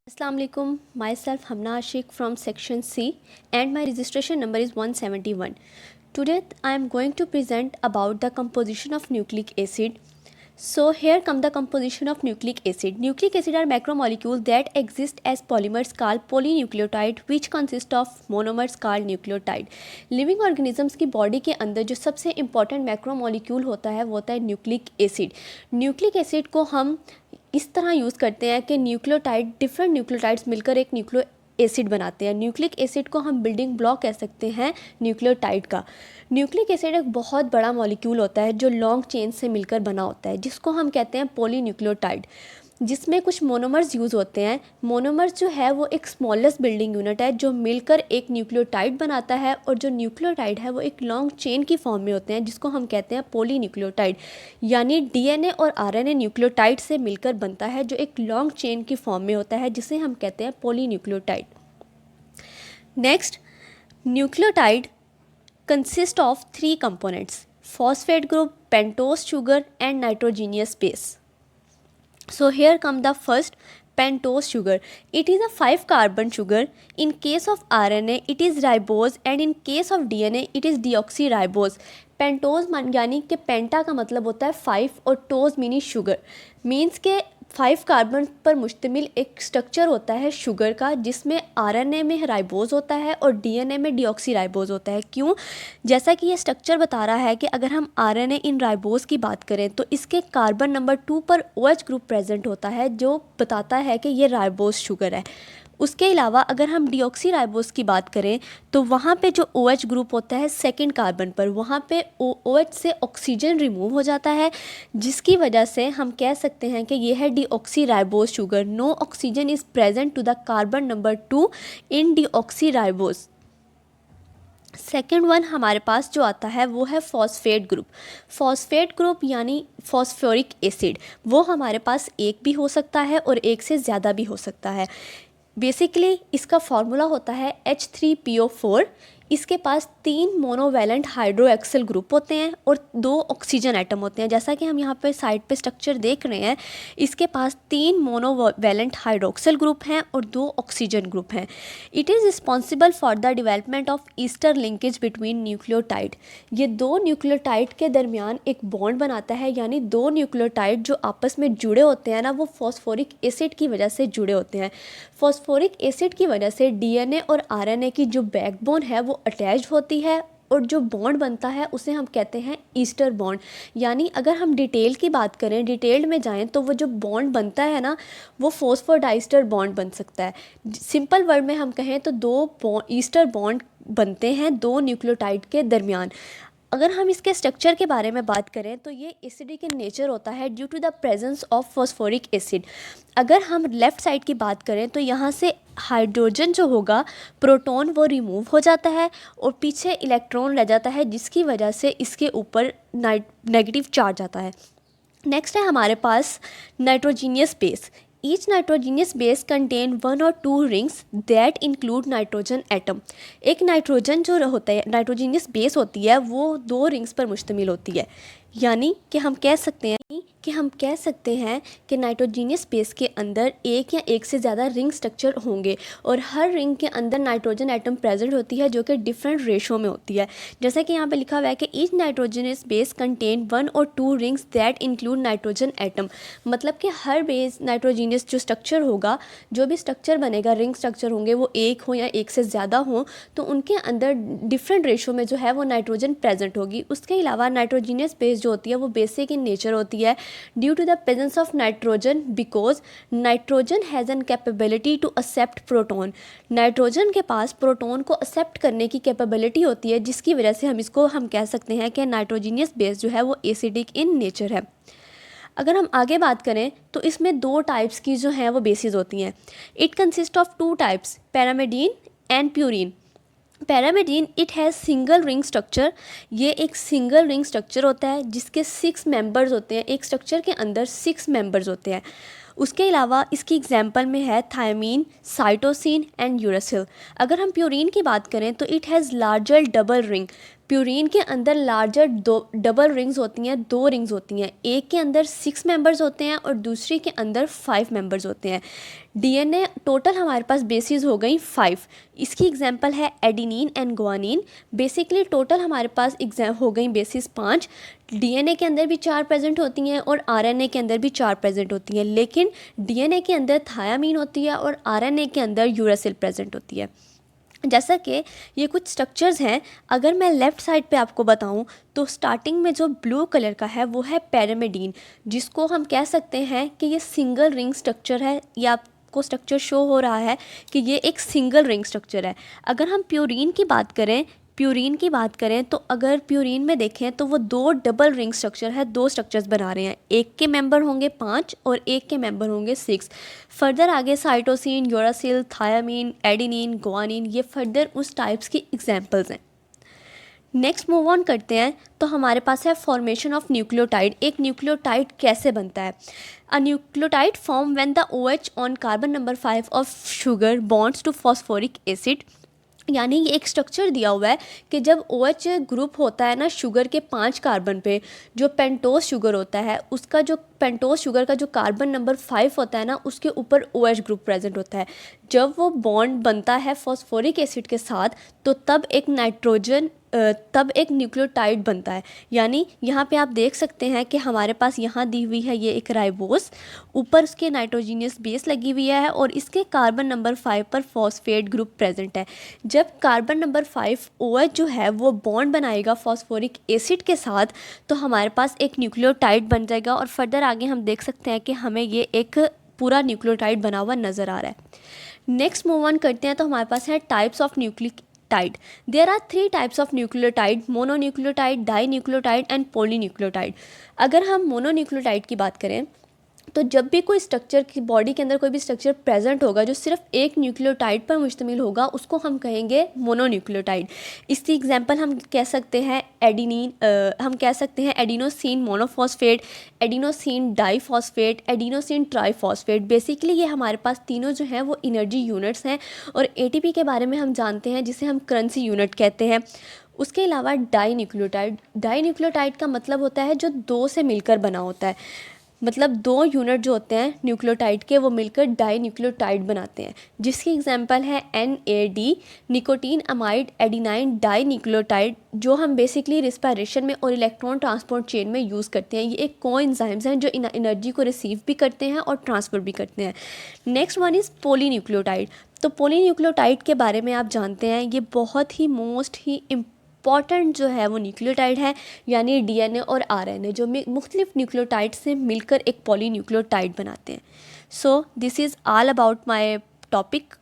Assalamu alaikum, myself Hamna Ashik from section C and my registration number is 171. Today I am going to present about the composition of nucleic acid. So here come the composition of nucleic acid. Nucleic acid are macromolecules that exist as polymers called polynucleotide which consist of monomers called nucleotide. Living organisms की body के अंदर जो सबसे important macromolecule होता है वो होता है न्यूक्लिक एसिड. न्यूक्लिक एसिड को हम इस तरह यूज़ करते हैं कि न्यूक्लियोटाइड डिफरेंट न्यूक्लियोटाइड्स मिलकर एक न्यूक्लियो एसिड बनाते हैं. न्यूक्लिक एसिड को हम बिल्डिंग ब्लॉक कह सकते हैं न्यूक्लियोटाइड का. न्यूक्लिक एसिड एक बहुत बड़ा मॉलिक्यूल होता है जो लॉन्ग चेन से मिलकर बना होता है जिसको हम कहते हैं पॉलीन्यूक्लियोटाइड, जिसमें कुछ मोनोमर्स यूज़ होते हैं. मोनोमर्स जो है वो एक स्मॉलेस्ट बिल्डिंग यूनिट है जो मिलकर एक न्यूक्लियोटाइड बनाता है और जो न्यूक्लियोटाइड है वो एक लॉन्ग चेन की फॉर्म में होते हैं जिसको हम कहते हैं पॉलीन्यूक्लियोटाइड. यानी डीएनए और आरएनए न्यूक्लियोटाइड से मिलकर बनता है जो एक लॉन्ग चेन की फॉर्म में होता है जिसे हम कहते हैं polynucleotide. Next, nucleotide consist of 3 components: phosphate group, pentose sugar and nitrogenous base. So here come the first, pentose sugar. It is a 5 carbon sugar. In case of RNA it is ribose and in case of DNA it is deoxyribose. Pentose यानी कि पेंटा का मतलब होता है 5 और toes मीनी sugar, means के 5 carbon पर मुश्तमिल एक स्ट्रक्चर होता है शुगर का जिसमें आरएनए में राइबोज होता है और डीएनए में डीऑक्सीराइबोज होता है. क्यों? जैसा कि ये स्ट्रक्चर बता रहा है कि अगर हम आरएनए इन राइबोज की बात करें तो इसके कार्बन नंबर 2 पर OH ग्रुप प्रेजेंट होता है जो बताता है कि ये राइबोज शुगर है. उसके अलावा अगर हम डीऑक्सीराइबोज की बात करें तो वहाँ पे जो OH ग्रुप होता है सेकंड कार्बन पर, वहाँ पे OH से ऑक्सीजन रिमूव हो जाता है जिसकी वजह से हम कह सकते हैं कि ये है deoxyribose sugar. No oxygen is present to the carbon number 2 in deoxyribose. Second one हमारे पास जो आता है वो है फॉस्फेट ग्रुप. फॉस्फेट ग्रुप यानी फॉस्फोरिक एसिड, वो हमारे पास एक भी हो सकता है और एक से ज़्यादा भी हो सकता है. बेसिकली इसका फॉर्मूला होता है H3PO4. इसके पास 3 मोनोवैलेंट हाइड्रोक्सिल ग्रुप होते हैं और 2 ऑक्सीजन एटम होते हैं. जैसा कि हम यहाँ पे साइड पे स्ट्रक्चर देख रहे हैं, इसके पास 3 मोनोवैलेंट हाइड्रोक्सिल ग्रुप हैं और 2 ऑक्सीजन ग्रुप हैं. It is responsible for the development of Easter linkage between nucleotide. ये 2 न्यूक्लियोटाइड के दरमियान एक बॉन्ड बनाता है, यानी 2 न्यूक्लियोटाइड जो आपस में जुड़े होते हैं ना, वो फॉस्फोरिक एसिड की वजह से जुड़े होते हैं. फॉस्फोरिक एसिड की वजह से डीएनए और आरएनए की जो बैकबोन है वो अटैच होती है और जो बॉन्ड बनता है उसे हम कहते हैं ईस्टर बॉन्ड. यानी अगर हम डिटेल की बात करें, डिटेल में जाएं तो वो जो बॉन्ड बनता है ना वो फॉस्फोडाइस्टर बॉन्ड बन सकता है. सिंपल वर्ड में हम कहें तो 2 ईस्टर बॉन्ड बनते हैं 2 न्यूक्लियोटाइड के दरमियान. अगर हम इसके स्ट्रक्चर के बारे में बात करें तो ये एसिडिक इन नेचर होता है due to the presence of phosphoric acid. अगर हम लेफ़्ट साइड की बात करें तो यहाँ से हाइड्रोजन जो होगा, प्रोटॉन, वो रिमूव हो जाता है और पीछे इलेक्ट्रॉन रह जाता है जिसकी वजह से इसके ऊपर नेगेटिव चार्ज आता है. नेक्स्ट है हमारे पास nitrogenous base. Each nitrogenous base contain 1 or 2 rings that include nitrogen atom. एक नाइट्रोजन जो होता है, नाइट्रोजीनियस बेस होती है, वो 2 रिंग्स पर मुश्तमिल होती है. यानी कि हम कह सकते हैं कि नाइट्रोजीनियस बेस के अंदर एक या एक से ज़्यादा रिंग स्ट्रक्चर होंगे और हर रिंग के अंदर नाइट्रोजन एटम प्रेजेंट होती है जो कि डिफरेंट रेशो में होती है. जैसा कि यहाँ पे लिखा हुआ है कि ईच नाइट्रोजीनियस बेस कंटेन 1 और 2 rings that include nitrogen atom. मतलब कि हर बेस नाइट्रोजीनियस जो स्ट्रक्चर होगा, जो भी स्ट्रक्चर बनेगा, रिंग स्ट्रक्चर होंगे, वो एक हो या एक से ज़्यादा हो, तो उनके अंदर डिफरेंट रेशो में जो है वो नाइट्रोजन प्रेजेंट होगी. उसके अलावा नाइट्रोजीनियस बेस जो होती है वो बेसिक इन नेचर होती है due to the presence of nitrogen because nitrogen has an capability to accept proton. Nitrogen के पास प्रोटॉन को एक्सेप्ट करने की कैपेबिलिटी होती है जिसकी वजह से हम कह सकते हैं कि नाइट्रोजीनियस बेस जो है वो एसिडिक इन नेचर है. अगर हम आगे बात करें तो इसमें 2 टाइप्स की जो हैं वो बेसिस होती हैं. It consist of 2 types, pyrimidine and purine. Pyrimidine it has single ring structure. ये एक सिंगल रिंग स्ट्रक्चर होता है जिसके 6 मेंबर्स होते हैं. एक स्ट्रक्चर के अंदर 6 मेंबर्स होते हैं. उसके अलावा इसकी एग्जांपल में है थायमीन, साइटोसिन एंड यूरासिल. अगर हम प्यूरिन की बात करें तो it has larger double ring. Purine के अंदर लार्जर डबल रिंग्स होती हैं, 2 रिंग्स होती हैं। एक के अंदर 6 मेंबर्स होते हैं और दूसरी के अंदर 5 मेंबर्स होते हैं। डीएनए टोटल हमारे पास बेसिस हो गई 5। इसकी एग्जांपल है adenine and guanine. Basically total हमारे पास हो गई बेसिस 5। डीएनए के अंदर भी 4 प्रेजेंट होती हैं और आरएनए के अंदर भी 4 प्रेजेंट होती हैं, लेकिन डीएनए के अंदर थायामीन होती है और आरएनए के अंदर यूरासिल प्रेजेंट होती है। जैसा कि ये कुछ स्ट्रक्चर्स हैं, अगर मैं लेफ़्ट साइड पे आपको बताऊं तो स्टार्टिंग में जो ब्लू कलर का है वो है पैरामिडीन, जिसको हम कह सकते हैं कि ये सिंगल रिंग स्ट्रक्चर है। या आपको स्ट्रक्चर शो हो रहा है कि ये एक सिंगल रिंग स्ट्रक्चर है। अगर हम प्यूरीन की बात करें तो अगर प्यूरीन में देखें तो वो 2 डबल रिंग स्ट्रक्चर है, 2 स्ट्रक्चर्स बना रहे हैं। एक के मेंबर होंगे 5 और एक के मेंबर होंगे 6। फर्दर आगे cytosine, uracil, thymine, adenine, guanine, ये फर्दर उस टाइप्स की एग्जांपल्स हैं। नेक्स्ट मूव ऑन करते हैं तो हमारे पास है फॉर्मेशन ऑफ न्यूक्लियोटाइड। एक न्यूक्लियोटाइड कैसे बनता है? A nucleotide form when the OH on carbon number 5 of sugar bonds to phosphoric acid. यानी ये एक स्ट्रक्चर दिया हुआ है कि जब OH ग्रुप होता है ना शुगर के 5 कार्बन पे, जो पेंटोज शुगर होता है उसका जो पेंटोज शुगर का जो कार्बन नंबर 5 होता है ना उसके ऊपर OH ग्रुप प्रेजेंट होता है। जब वो बॉन्ड बनता है फॉस्फोरिक एसिड के साथ तो तब एक न्यूक्लियोटाइड बनता है। यानी यहाँ पे आप देख सकते हैं कि हमारे पास यहाँ दी हुई है ये एक राइबोस, ऊपर उसके नाइट्रोजीनियस बेस लगी हुई है और इसके कार्बन नंबर 5 पर फॉस्फेट ग्रुप प्रेजेंट है। जब कार्बन नंबर 5 OH जो है वो बॉन्ड बनाएगा फॉस्फोरिक एसिड के साथ तो हमारे पास एक न्यूक्लियोटाइड बन जाएगा और फर्दर आगे हम देख सकते हैं कि हमें ये एक पूरा न्यूक्लियोटाइड बना हुआ नज़र आ रहा है। नेक्स्ट मूव ऑन करते हैं तो हमारे पास है types of nucleotide. There are 3 types of nucleotide: mononucleotide, dinucleotide and polynucleotide. अगर हम मोनोन्यूक्लियोटाइड की बात करें तो जब भी कोई स्ट्रक्चर की बॉडी के अंदर कोई भी स्ट्रक्चर प्रेजेंट होगा जो सिर्फ एक न्यूक्लियोटाइड पर मुश्तमिल होगा उसको हम कहेंगे मोनोन्यूक्लियोटाइड। इसकी एग्जांपल हम कह सकते हैं adenosine monophosphate, adenosine diphosphate, adenosine triphosphate. Basically ये हमारे पास तीनों जो हैं वो एनर्जी यूनिट्स हैं। और ATP के बारे में हम जानते हैं जिसे हम करेंसी यूनिट कहते हैं। उसके अलावा डाइन्यूक्लियोटाइड का मतलब होता है जो 2 से मिलकर बना होता है, मतलब 2 यूनिट जो होते हैं न्यूक्लियोटाइड के वो मिलकर डाइन्यूक्लियोटाइड बनाते हैं, जिसकी एग्जांपल है NAD nicotine amide adenine dinucleotide, जो हम बेसिकली रिस्पायरेशन में और इलेक्ट्रॉन ट्रांसपोर्ट चेन में यूज़ करते हैं। ये एक कोएंजाइम्स हैं जो एनर्जी को रिसीव भी करते हैं और ट्रांसफर भी करते हैं। Next one is polynucleotide. तो पॉलीन्यूक्लियोटाइड के बारे में आप जानते हैं ये बहुत ही मोस्ट ही इम्पॉर्टेंट जो है वो न्यूक्लियोटाइड है, यानी DNA और RNA जो मुख्तलिफ न्यूक्लियोटाइड से मिलकर एक पॉलीन्यूक्लियोटाइड बनाते हैं। So this is all about my topic.